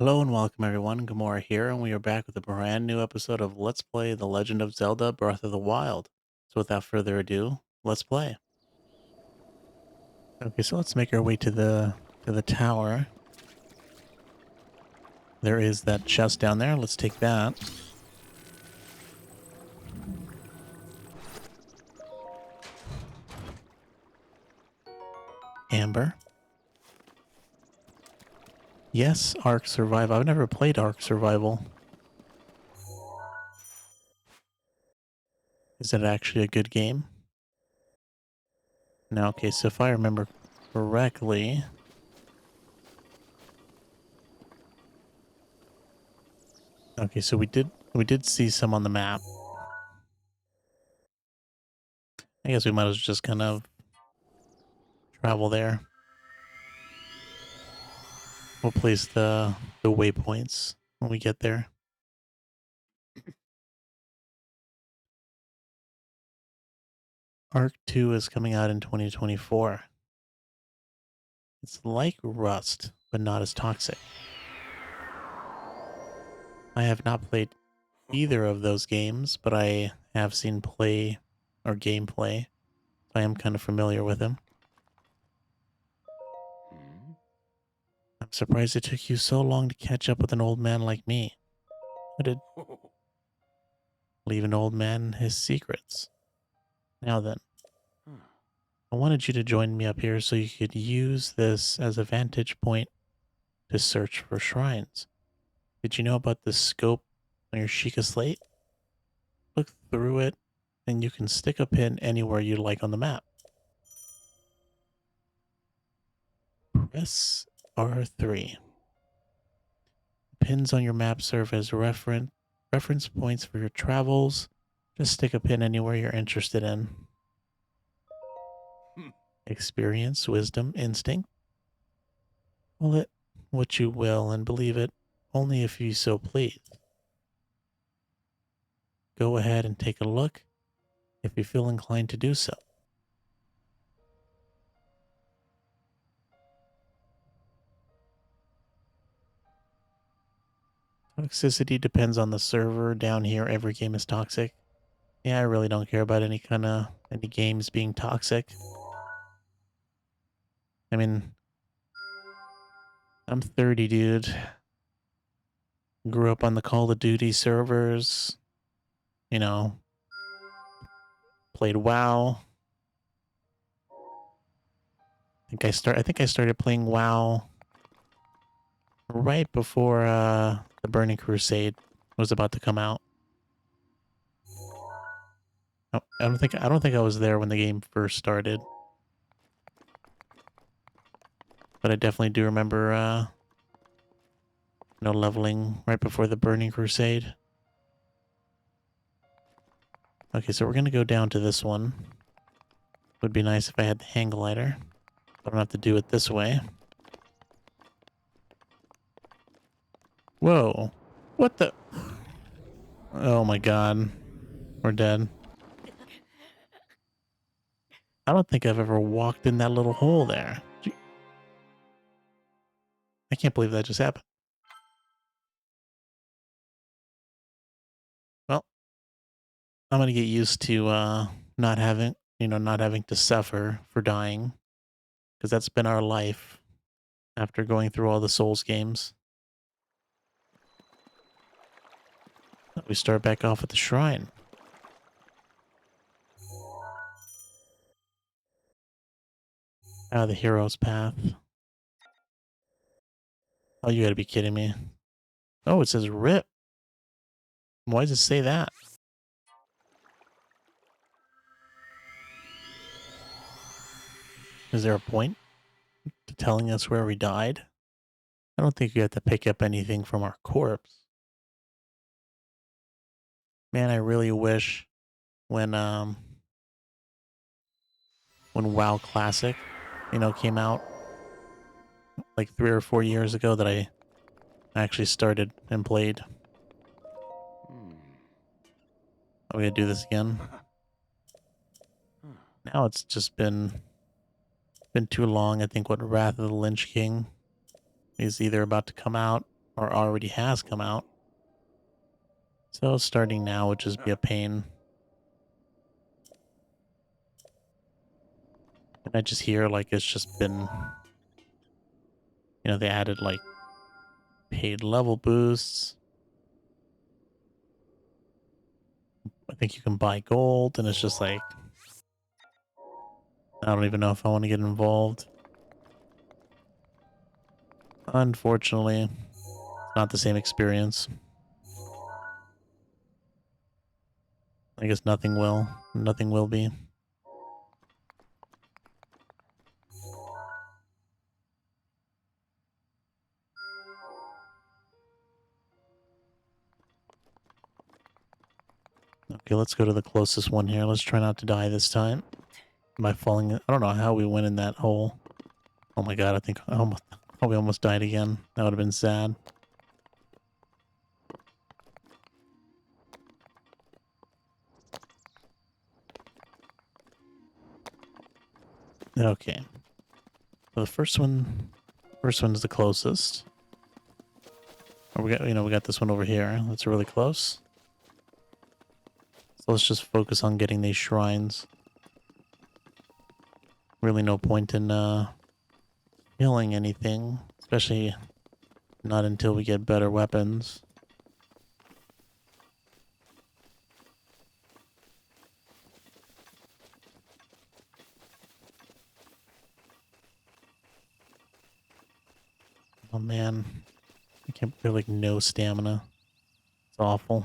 Hello and welcome everyone, Gamora here, and we are back with a brand new episode of Let's Play The Legend of Zelda Breath of the Wild. So without further ado, let's play. Okay, so let's make our way to the tower. There is that chest down there. Let's take that. Amber. Yes, Ark Survival. I've never played Ark Survival. Is it actually a good game? No, okay, so if I remember correctly, okay, so we did see some on the map. I guess we might as well just kind of travel there. We'll place the waypoints when we get there. Arc 2 is coming out in 2024. It's like Rust, but not as toxic. I have not played either of those games, but I have seen play or gameplay. I am kind of familiar with them. I'm surprised it took you so long to catch up with an old man like me. I did leave an old man his secrets. Now then, I wanted you to join me up here so you could use this as a vantage point to search for shrines. Did you know about the scope on your Sheikah slate? Look through it, and you can stick a pin anywhere you like on the map. Press R3. Pins on your map serve as reference points for your travels. Just stick a pin anywhere you're interested in. Experience, wisdom, instinct. Call it what you will and believe it only if you so please. Go ahead and take a look if you feel inclined to do so. Toxicity depends on the server. Down here, every game is toxic. Yeah, I really don't care about any games being toxic. I mean, I'm 30, dude. Grew up on the Call of Duty servers. You know, played WoW. I think I started playing WoW right before the Burning Crusade was about to come out. I don't think I was there when the game first started. But I definitely do remember leveling right before the Burning Crusade. Okay, so we're gonna go down to this one. Would be nice if I had the hang glider. I don't have to do it this way. Whoa. What the? Oh my god. We're dead. I don't think I've ever walked in that little hole there. I can't believe that just happened. Well, I'm gonna get used to not having to suffer for dying. Because that's been our life after going through all the Souls games. We start back off at the shrine. The hero's path. Oh, you gotta be kidding me. Oh, it says RIP. Why does it say that? Is there a point to telling us where we died? I don't think we have to pick up anything from our corpse. Man, I really wish when when WoW Classic, came out like 3 or 4 years ago that I actually started and played. Are we gonna do this again? Now it's just been too long. I think what Wrath of the Lynch King is either about to come out or already has come out. So starting now would just be a pain. And I just hear like it's just been, they added like paid level boosts. I think you can buy gold, and it's just like, I don't even know if I want to get involved. Unfortunately, it's not the same experience. I guess nothing will. Nothing will be. Okay, let's go to the closest one here. Let's try not to die this time. By falling, I don't know how we went in that hole. Oh my god, I think we almost died again. That would have been sad. Okay. So the first one's the closest. Oh, we got this one over here. That's really close. So let's just focus on getting these shrines. Really no point in killing anything, especially not until we get better weapons. Oh man, I can't feel like no stamina. It's awful.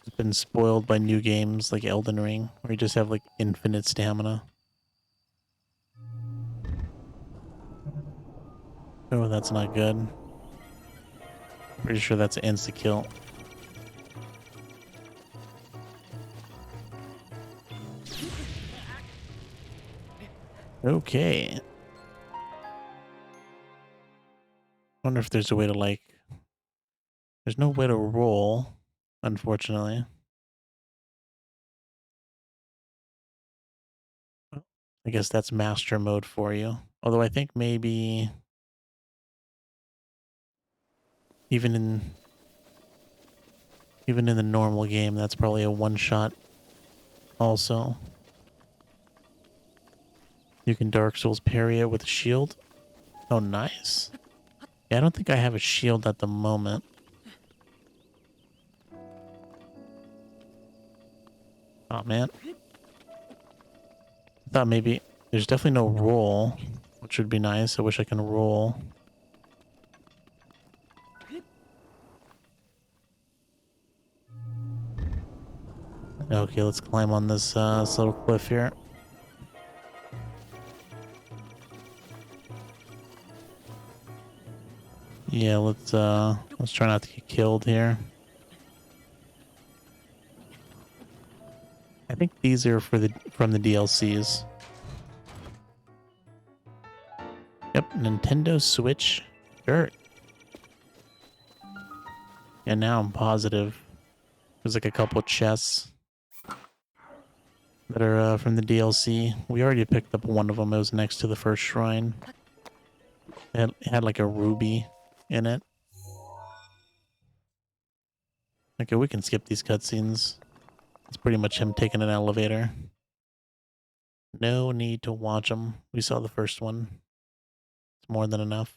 It's been spoiled by new games like Elden Ring, where you just have like infinite stamina. Oh, that's not good. Pretty sure that's an insta kill. Okay. Wonder if there's a way to like. There's no way to roll, unfortunately. I guess that's master mode for you. Although I think maybe even in even in the normal game, that's probably a one shot. Also, you can Dark Souls parry it with a shield. Oh, nice. Yeah, I don't think I have a shield at the moment. Oh man, I thought maybe there's definitely no roll, which would be nice. I wish I can roll. Okay, let's climb on this little cliff here. Yeah, let's try not to get killed here. I think these are from the DLCs. Yep, Nintendo Switch shirt. And now I'm positive there's like a couple chests that are from the DLC. We already picked up one of them. It was next to the first shrine. It had like a ruby in it. Okay, we can skip these cutscenes. It's pretty much him taking an elevator. No need to watch them. We saw the first one. It's more than enough.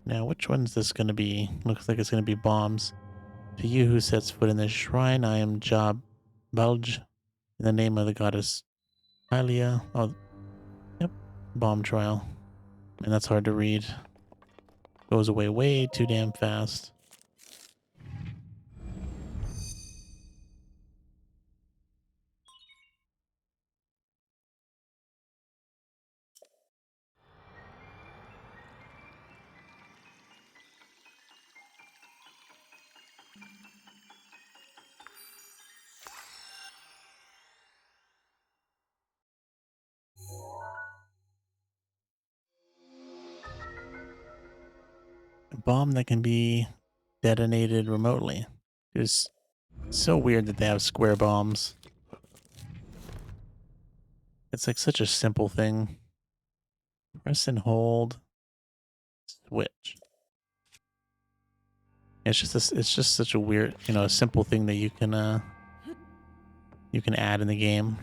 Now, which one's this going to be? Looks like it's going to be bombs. To you who sets foot in this shrine, I am Job Bulge. In the name of the goddess Hylia. Oh, yep. Bomb trial. And that's hard to read. Goes away way too damn fast. bomb that can be detonated remotely. It's so weird that they have square bombs. It's like such a simple thing. Press and hold, switch. It's just such a weird, a simple thing that you can add in the game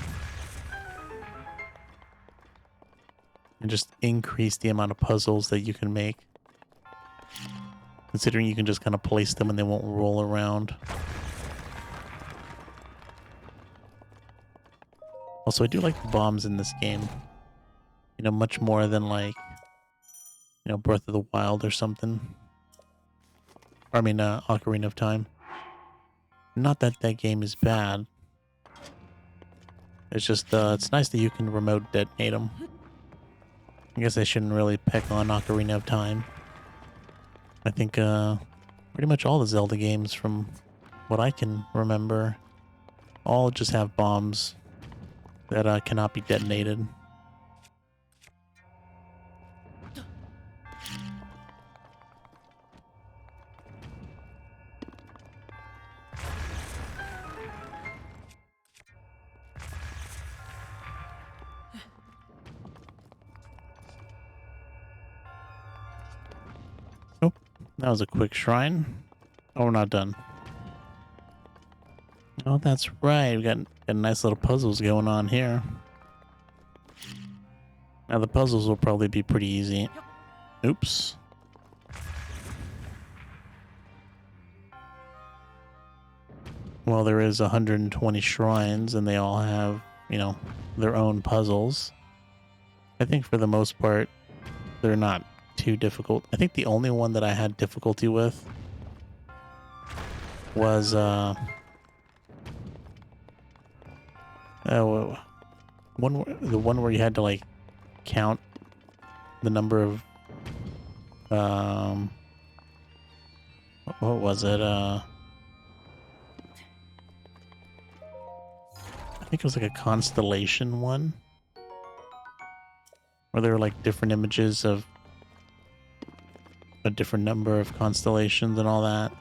and just increase the amount of puzzles that you can make. Considering you can just kind of place them and they won't roll around. Also, I do like the bombs in this game. Much more than like, Breath of the Wild or something. I mean, Ocarina of Time. Not that that game is bad. It's just, it's nice that you can remote detonate them. I guess I shouldn't really pick on Ocarina of Time. I think, pretty much all the Zelda games from what I can remember all just have bombs that cannot be detonated. Oh, that was a quick shrine. Oh, we're not done. Oh, that's right. We got nice little puzzles going on here. Now the puzzles will probably be pretty easy. Oops. Well, there is 120 shrines and they all have, their own puzzles. I think for the most part, they're not too difficult. I think the only one that I had difficulty with was, the one where you had to, like, count the number of, what was it? I think it was like a constellation one. Where there were like different images of a different number of constellations and all that.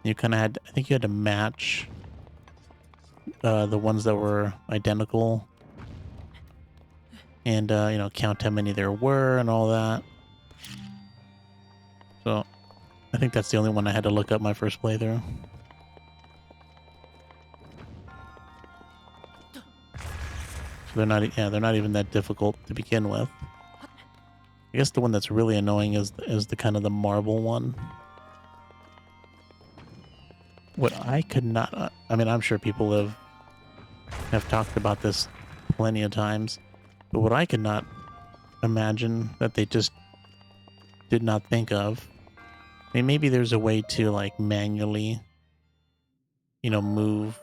You kind of had, I think you had to match the ones that were identical. And, count how many there were and all that. So, I think that's the only one I had to look up my first playthrough. So they're not even that difficult to begin with. I guess the one that's really annoying is the kind of the marble one. What I could not, I mean, I'm sure people have talked about this plenty of times, but what I could not imagine that they just did not think of. I mean, maybe there's a way to like manually, move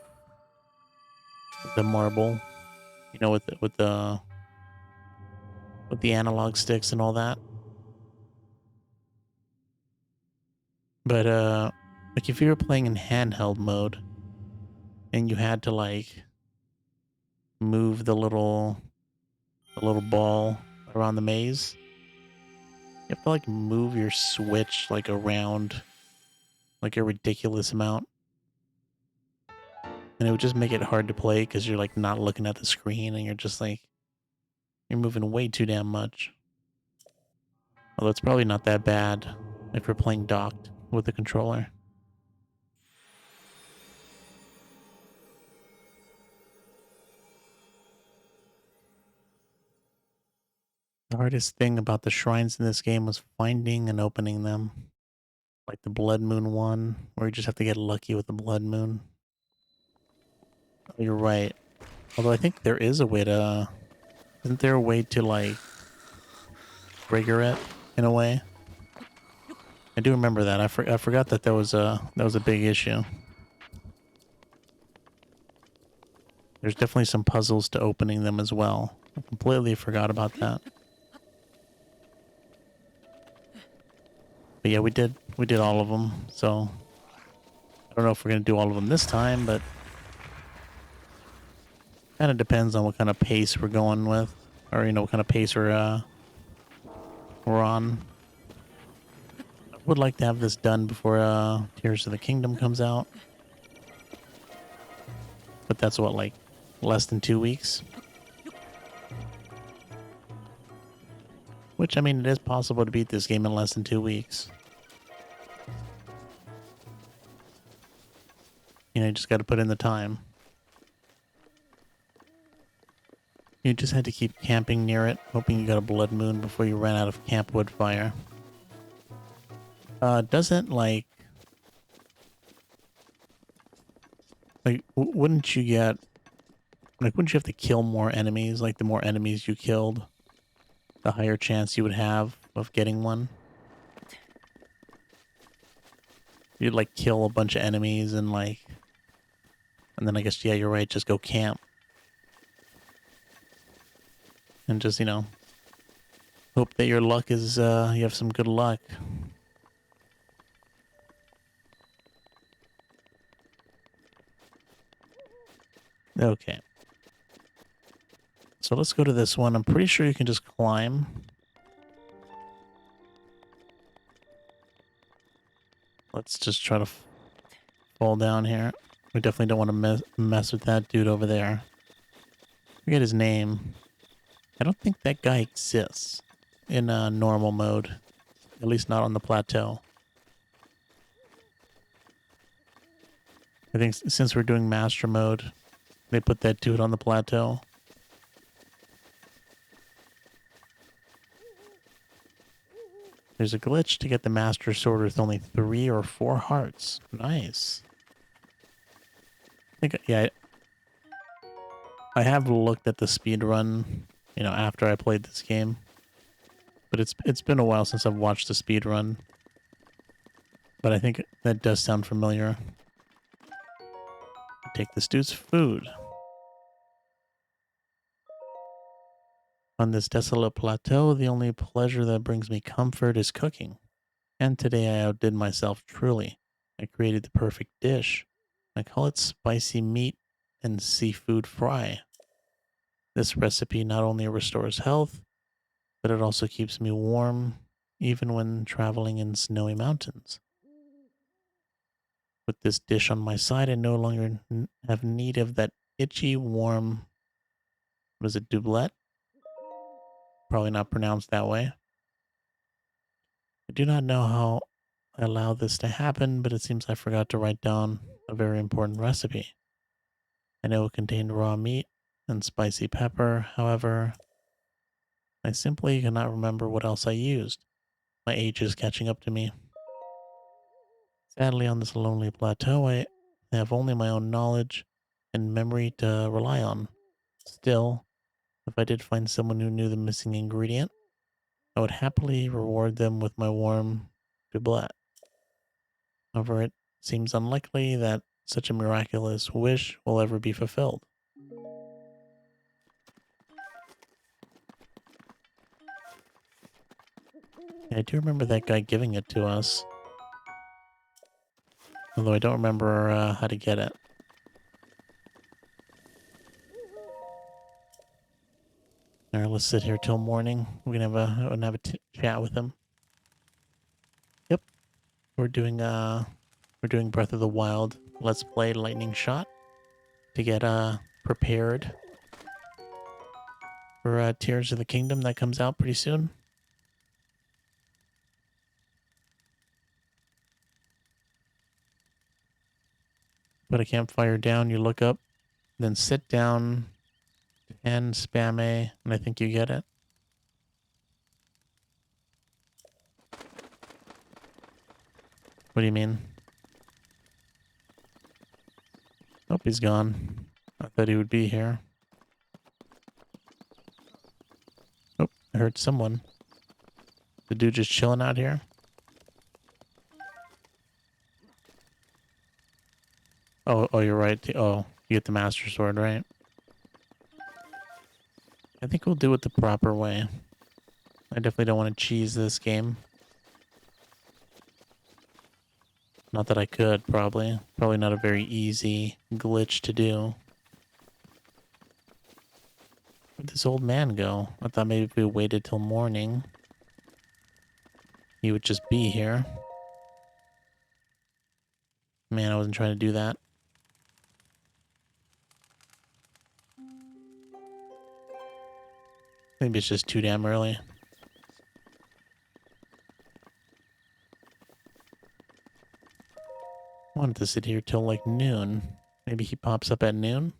the marble, with the analog sticks and all that. But like if you were playing in handheld mode and you had to like move the little ball around the maze, you have to like move your switch like around like a ridiculous amount. And it would just make it hard to play because you're like not looking at the screen and you're just like, you're moving way too damn much. Although it's probably not that bad if you're playing docked with the controller. The hardest thing about the shrines in this game was finding and opening them. Like the Blood Moon one, where you just have to get lucky with the Blood Moon. Oh, you're right. Although I think there is a way to... Isn't there a way to, like, trigger it in a way? I do remember that. I forgot that that was a big issue. There's definitely some puzzles to opening them as well. I completely forgot about that. But yeah, we did all of them. So I don't know if we're gonna do all of them this time, but kind of depends on what kind of pace we're going with, or what kind of pace we're on. would like to have this done before Tears of the Kingdom comes out. But that's what, like, less than 2 weeks? Which, I mean, it is possible to beat this game in less than 2 weeks. You know, you just gotta put in the time. You just had to keep camping near it, hoping you got a blood moon before you ran out of camp wood fire. Doesn't, like, wouldn't you get, like, wouldn't you have to kill more enemies? Like, the more enemies you killed, the higher chance you would have of getting one? You'd, like, kill a bunch of enemies and, like, and then I guess, yeah, you're right, just go camp. And just, you know, hope that your luck is, you have some good luck. Okay. So let's go to this one. I'm pretty sure you can just climb. Let's just try to fall down here. We definitely don't want to mess with that dude over there. Forget his name. I don't think that guy exists in normal mode. At least not on the plateau. I think since we're doing master mode, they put that dude on the plateau. There's a glitch to get the master sword with only 3 or 4 hearts. Nice. I think, yeah, I have looked at the speed run, you know, after I played this game. But it's been a while since I've watched the speed run. But I think that does sound familiar. Take this dude's food. On this desolate plateau, the only pleasure that brings me comfort is cooking. And today I outdid myself truly. I created the perfect dish. I call it spicy meat and seafood fry. This recipe not only restores health, but it also keeps me warm, even when traveling in snowy mountains. With this dish on my side, I no longer have need of that itchy, warm, was it doublet? Probably not pronounced that way. I do not know how I allowed this to happen, but it seems I forgot to write down a very important recipe. I know it contained raw meat and spicy pepper, however, I simply cannot remember what else I used. My age is catching up to me. Sadly, on this lonely plateau, I have only my own knowledge and memory to rely on. Still, if I did find someone who knew the missing ingredient, I would happily reward them with my warm doublet. However, it seems unlikely that such a miraculous wish will ever be fulfilled. Yeah, I do remember that guy giving it to us. Although I don't remember how to get it. Alright, let's sit here till morning. We can have a chat with him. Yep. We're doing Breath of the Wild Let's Play Lightning Shot to get prepared for Tears of the Kingdom that comes out pretty soon. Put a campfire down, you look up, then sit down and spam A, and I think you get it. What do you mean? Oh, he's gone. I thought he would be here. Oh, I heard someone. The dude just chilling out here? Oh, you're right. Oh, you get the Master Sword, right? I think we'll do it the proper way. I definitely don't want to cheese this game. Not that I could, probably. Probably not a very easy glitch to do. Where'd this old man go? I thought maybe if we waited till morning, he would just be here. Man, I wasn't trying to do that. Maybe it's just too damn early. I wanted to sit here till like noon. Maybe he pops up at noon?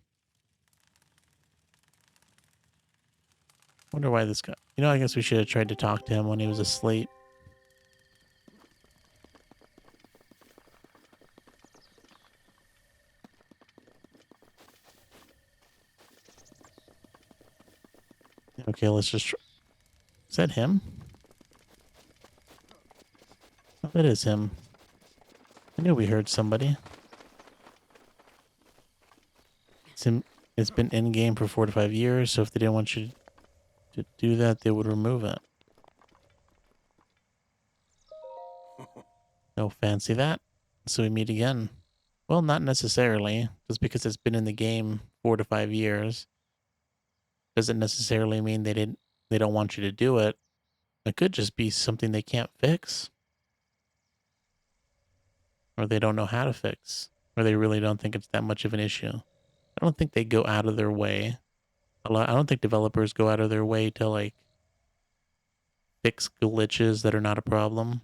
Wonder why this guy... You know, I guess we should have tried to talk to him when he was asleep. Okay, let's just... Is that him? Oh, that is him. I knew we heard somebody. It's been in-game for 4 to 5 years, so if they didn't want you to do that, they would remove it. No fancy that. So we meet again. Well, not necessarily. Just because it's been in the game 4 to 5 years doesn't necessarily mean they don't want you to do it. It could just be something they can't fix. Or they don't know how to fix. Or they really don't think it's that much of an issue. I don't think they go out of their way. I don't think developers go out of their way to like fix glitches that are not a problem.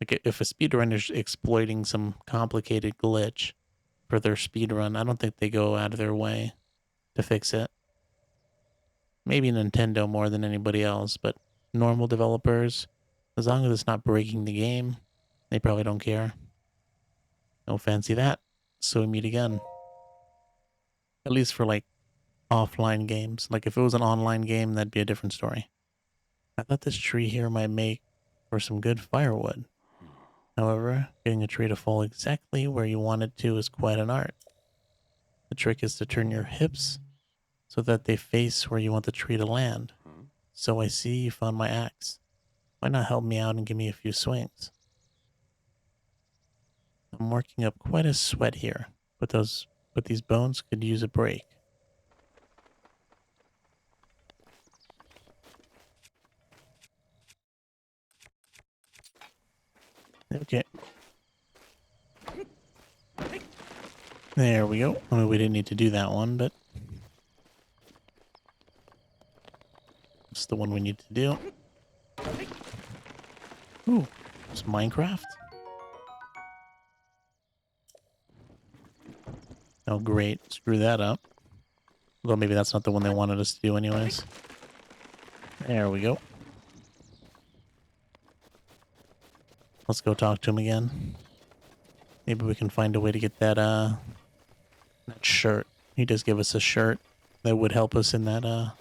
Like if a speedrunner's exploiting some complicated glitch for their speedrun, I don't think they go out of their way to fix it. Maybe Nintendo more than anybody else, but normal developers, as long as it's not breaking the game, they probably don't care. No fancy that. So we meet again. At least for like offline games. Like if it was an online game, that'd be a different story. I thought this tree here might make for some good firewood. However, getting a tree to fall exactly where you want it to is quite an art. The trick is to turn your hips so that they face where you want the tree to land. So I see you found my axe. Why not help me out and give me a few swings? I'm working up quite a sweat here, but these bones could use a break. Okay. There we go. I mean, we didn't need to do that one, but it's the one we need to do. Ooh, it's Minecraft. Oh, great. Screw that up. Well, maybe that's not the one they wanted us to do anyways. There we go. Let's go talk to him again. Maybe we can find a way to get that shirt. He does give us a shirt that would help us in that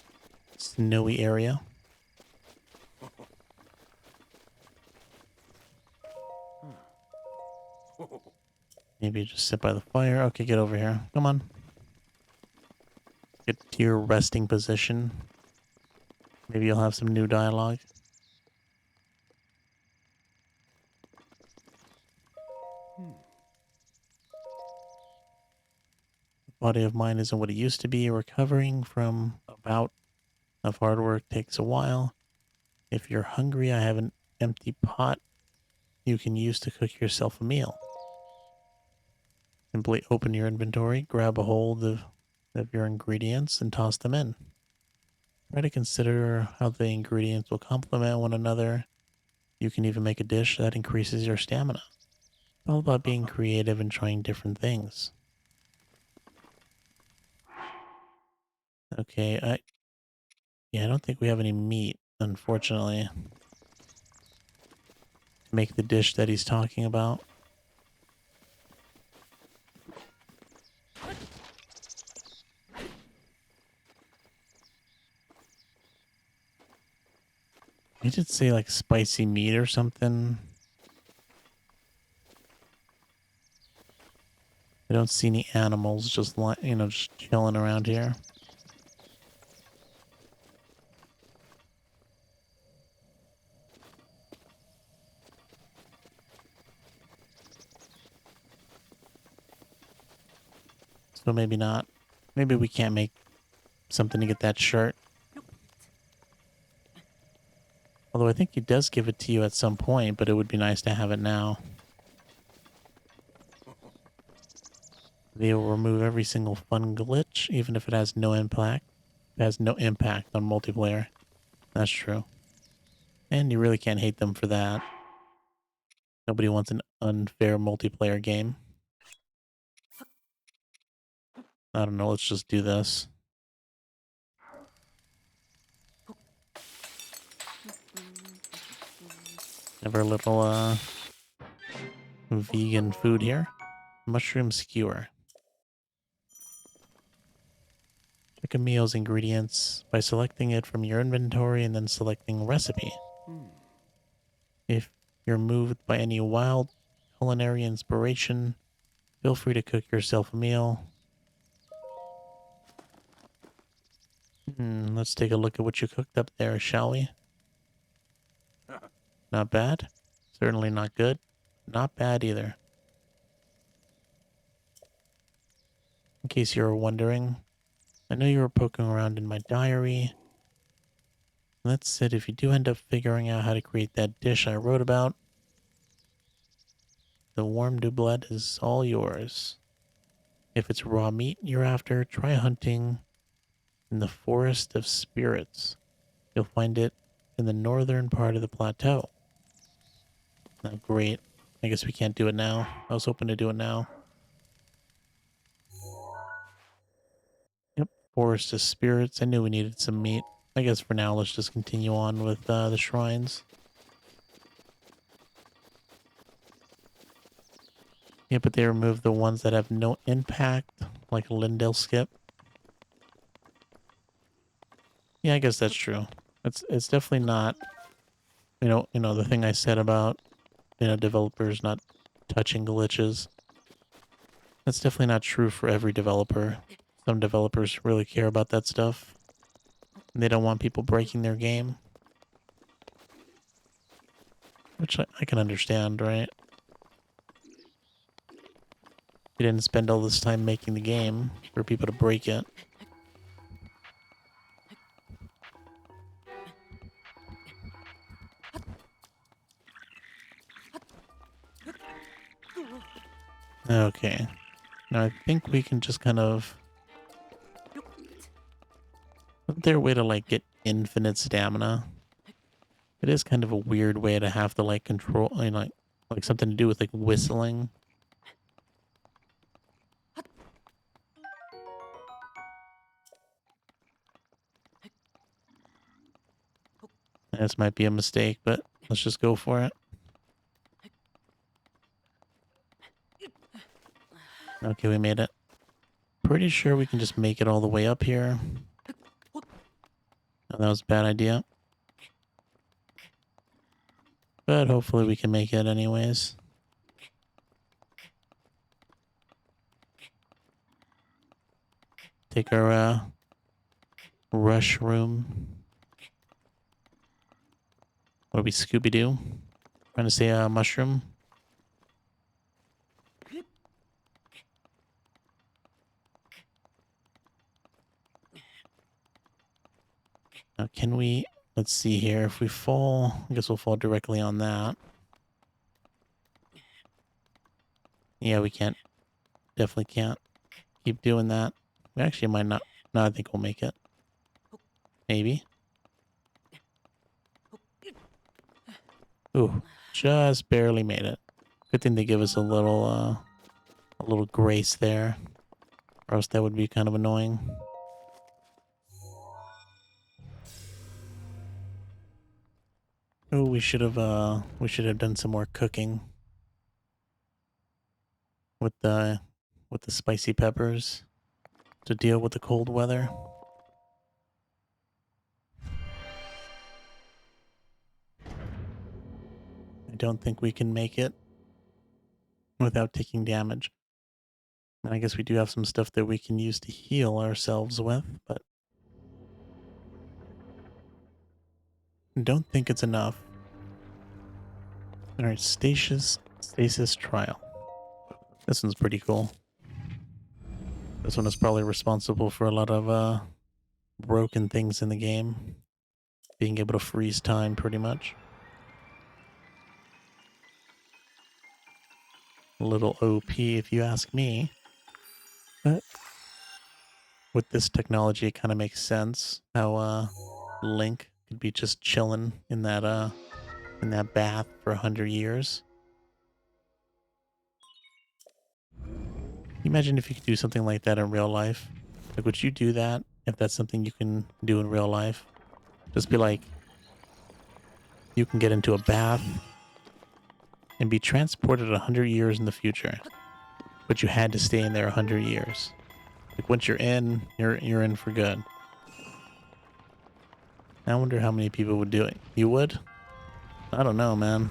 snowy area. Maybe just sit by the fire. Okay, get over here. Come on. Get to your resting position. Maybe you'll have some new dialogue. The body of mine isn't what it used to be. Recovering from a bout of hard work takes a while. If you're hungry, I have an empty pot you can use to cook yourself a meal. Simply open your inventory, grab a hold of your ingredients, and toss them in. Try to consider how the ingredients will complement one another. You can even make a dish that increases your stamina. It's all about being creative and trying different things. Okay, I don't think we have any meat, unfortunately, to make the dish that he's talking about. He did say like spicy meat or something. I don't see any animals just just chilling around here. So maybe not. Maybe we can't make something to get that shirt. Although I think he does give it to you at some point, but it would be nice to have it now. They will remove every single fun glitch, even if it has no impact. It has no impact on multiplayer. That's true. And you really can't hate them for that. Nobody wants an unfair multiplayer game. I don't know, let's just do this. Have our little, vegan food here. Mushroom skewer. Pick a meal's ingredients by selecting it from your inventory and then selecting recipe. If you're moved by any wild culinary inspiration, feel free to cook yourself a meal. Let's take a look at what you cooked up there, shall we? Not bad. Certainly not good. Not bad either. In case you were wondering, I know you were poking around in my diary. That said, if you do end up figuring out how to create that dish I wrote about, the warm doublet is all yours. If it's raw meat you're after, try hunting in the Forest of Spirits. You'll find it in the northern part of the plateau. Oh, great. I guess we can't do it now. I was hoping to do it now. Yep, Forest of Spirits. I knew we needed some meat. I guess for now, let's just continue on with the shrines. Yeah, but they removed the ones that have no impact, like Lindell Skip. Yeah, I guess that's true. It's definitely not, the thing I said about, developers not touching glitches. That's definitely not true for every developer. Some developers really care about that stuff. And they don't want people breaking their game. Which I can understand, right? You didn't spend all this time making the game for people to break it. Okay. Now I think we can just kind of... Isn't there a way to, like, get infinite stamina? It is kind of a weird way to have to, like, control... like something to do with, like, whistling. This might be a mistake, but let's just go for it. Okay, we made it. Pretty sure we can just make it all the way up here. Oh, that was a bad idea. But hopefully we can make it anyways. Take our rush room. What are we, Scooby-Doo? Trying to say mushroom. Now can we... Let's see here. If we fall... I guess we'll fall directly on that. Yeah, we can't. Definitely can't keep doing that. We actually might not... No, I think we'll make it. Maybe. Ooh, just barely made it. Good thing they give us a little grace there. Or else that would be kind of annoying. Oh, we should have done some more cooking with the spicy peppers to deal with the cold weather. I don't think we can make it without taking damage. And I guess we do have some stuff that we can use to heal ourselves with, but I don't think it's enough. Alright, stasis trial. This one's pretty cool. This one is probably responsible for a lot of broken things in the game. Being able to freeze time pretty much. A little OP if you ask me. with this technology, it kind of makes sense how Link could be just chilling in that bath for 100 years. Imagine if you could do something like that in real life. Like, would you do that if that's something you can do in real life? Just be like, you can get into a bath and be transported 100 years in the future, but you had to stay in there 100 years. Like once you're in, you're in for good. I wonder how many people would do it. You would? I don't know, man.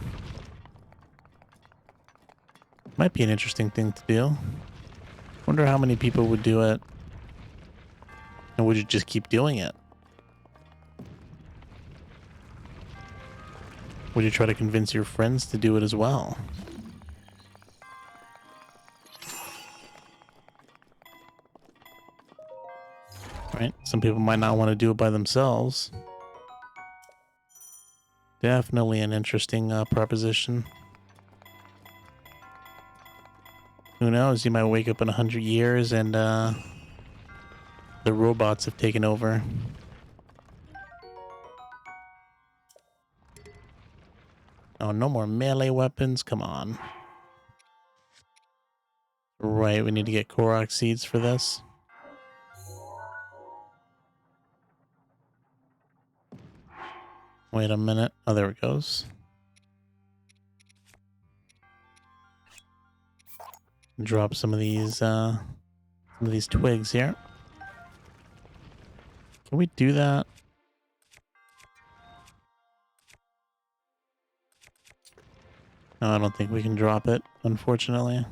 Might be an interesting thing to do. Wonder how many people would do it. And would you just keep doing it? Would you try to convince your friends to do it as well? Right? Some people might not want to do it by themselves. Definitely an interesting proposition. Who knows? You might wake up in 100 years and the robots have taken over. Oh, no more melee weapons. Come on. Right, we need to get Korok seeds for this. Wait a minute. Oh, there it goes. Drop some of these twigs here. Can we do that? No, I don't think we can drop it, unfortunately.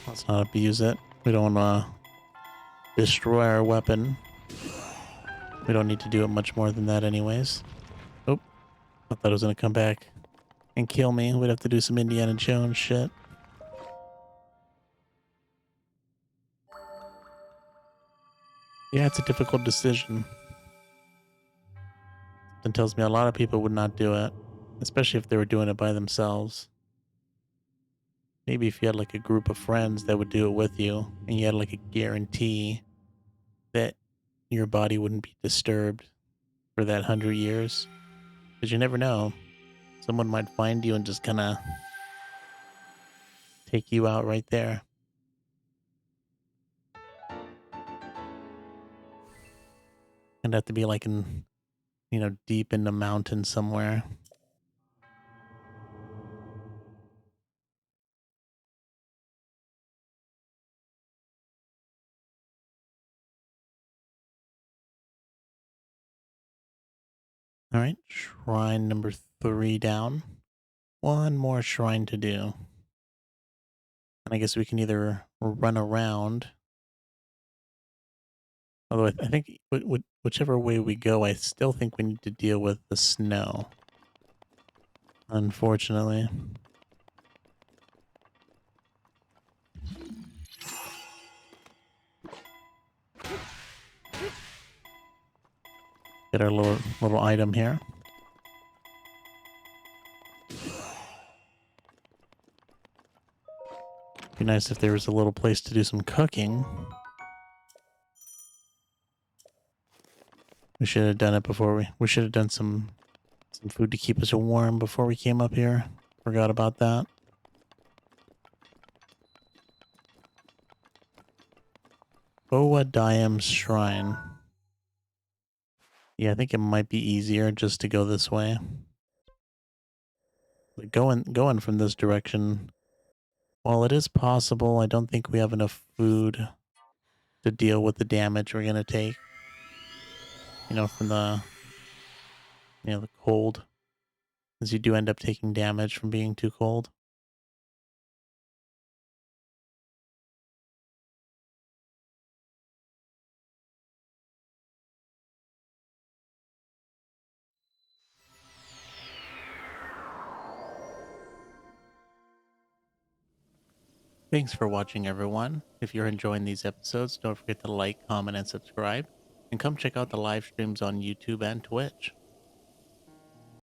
Let's not abuse it. We don't want to destroy our weapon. We don't need to do it much more than that anyways. Oh, I thought it was going to come back and kill me. We'd have to do some Indiana Jones shit. Yeah, it's a difficult decision. It tells me a lot of people would not do it, especially if they were doing it by themselves. Maybe if you had like a group of friends that would do it with you and you had like a guarantee that your body wouldn't be disturbed for that 100 years. Because you never know. Someone might find you and just kind of take you out right there. And have to be like in, deep in the mountains somewhere. All right, shrine number 3 down. One more shrine to do. And I guess we can either run around. Although I think whichever way we go, I still think we need to deal with the snow. Unfortunately. Get our little item here. Be nice if there was a little place to do some cooking. We should have done it before we should have done some food to keep us warm before we came up here. Forgot about that. Boa Diam's Shrine. Yeah, I think it might be easier just to go this way. But going from this direction, while it is possible, I don't think we have enough food to deal with the damage we're gonna take. From the cold. As you do end up taking damage from being too cold. Thanks for watching, everyone. If you're enjoying these episodes, don't forget to like, comment, and subscribe. And come check out the live streams on YouTube and Twitch.